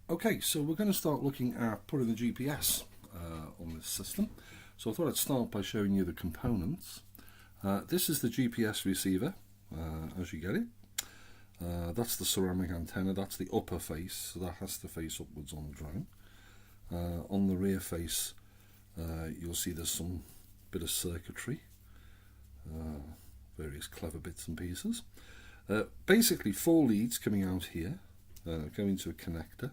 Okay, so we're going to start looking at putting the GPS on this system. So I thought I'd start by showing you the components. This is the GPS receiver, as you get it. That's the ceramic antenna, that's the upper face, so that has to face upwards on the drone. On the rear face, you'll see there's some bit of circuitry, various clever bits and pieces. Basically 4 leads coming out here, going to a connector.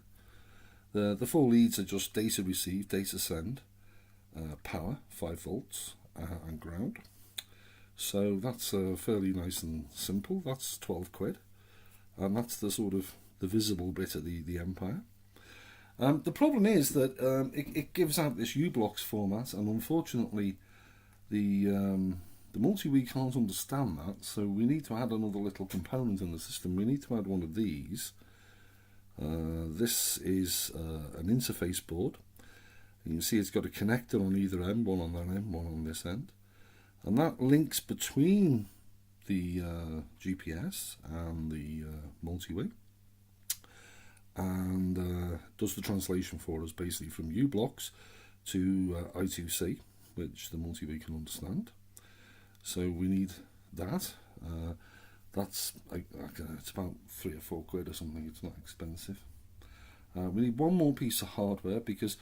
The 4 leads are just data receive, data send, power, 5 volts, and ground. So that's fairly nice and simple. That's 12 quid. And that's the sort of the visible bit of the Empire. The problem is that it gives out this U-blocks format, and unfortunately the multi-wii can't understand that, so we need to add another little component in the system. We need to add one of these. This is an interface board. You can see it's got a connector on either end, one on that end, one on this end. And that links between the GPS and the multi-wii, and does the translation for us, basically from U-blocks to I2C, which the multi-wii can understand. So we need that. That's it's about 3 or 4 quid or something. It's not expensive. We need one more piece of hardware, because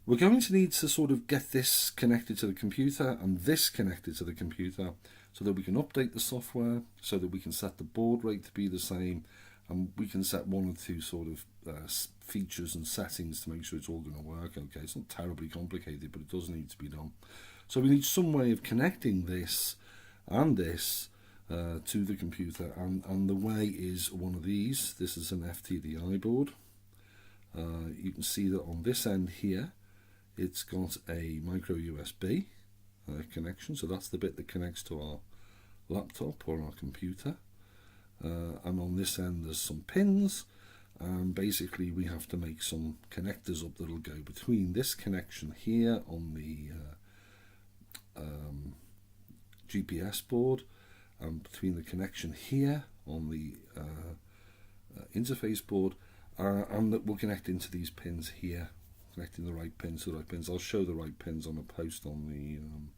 we're going to need to sort of get this connected to the computer and this connected to the computer, so that we can update the software, so that we can set the baud rate to be the same, and we can set 1 or 2 sort of features and settings to make sure it's all going to work okay. It's not terribly complicated, but it does need to be done. So we need some way of connecting this and this to the computer, and the way is one of these. This is an FTDI board. You can see that on this end here it's got a micro USB connection, so that's the bit that connects to our laptop or our computer, and on this end there's some pins, and basically we have to make some connectors up that'll go between this connection here on the GPS board, and between the connection here on the interface board, and that will connect into these pins here, connecting the right pins to the right pins. I'll show the right pins on a post on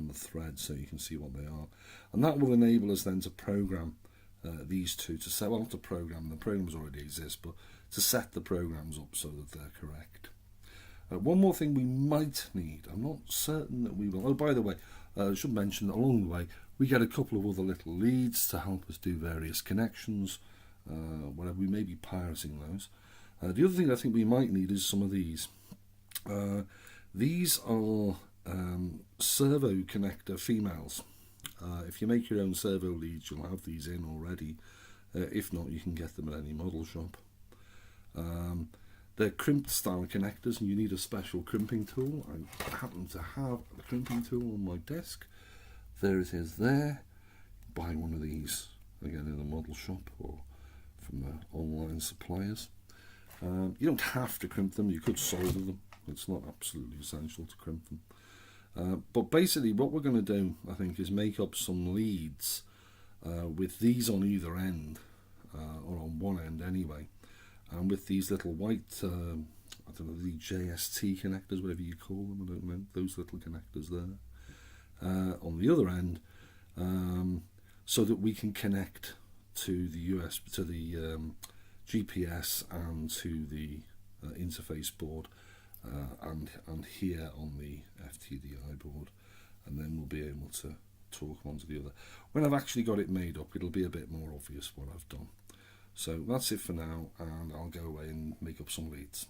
the thread, so you can see what they are, and that will enable us then to program these two, to set, well, not to program, the programs already exist, but to set the programs up so that they're correct. One more thing we might need, I'm not certain that we will. Oh, by the way, I should mention that along the way we get a couple of other little leads to help us do various connections, whenever we may be pirating those. The other thing I think we might need is some of these. These are servo connector females. If you make your own servo leads, you'll have these in already. If not, you can get them at any model shop. They're crimped style connectors, and you need a special crimping tool. I happen to have the crimping tool on my desk. There it is there. Buy one of these, again, in a model shop or from the online suppliers. You don't have to crimp them, you could solder them. It's not absolutely essential to crimp them. But basically what we're going to do, I think, is make up some leads with these on either end, or on one end anyway, and with these little white, I don't know, the JST connectors, whatever you call them, I don't know, those little connectors there, on the other end, so that we can connect to the GPS and to the interface board, and here on the FTDI board, and then we'll be able to talk one to the other. When I've actually got it made up, it'll be a bit more obvious what I've done. So that's it for now, and I'll go away and make up some leads.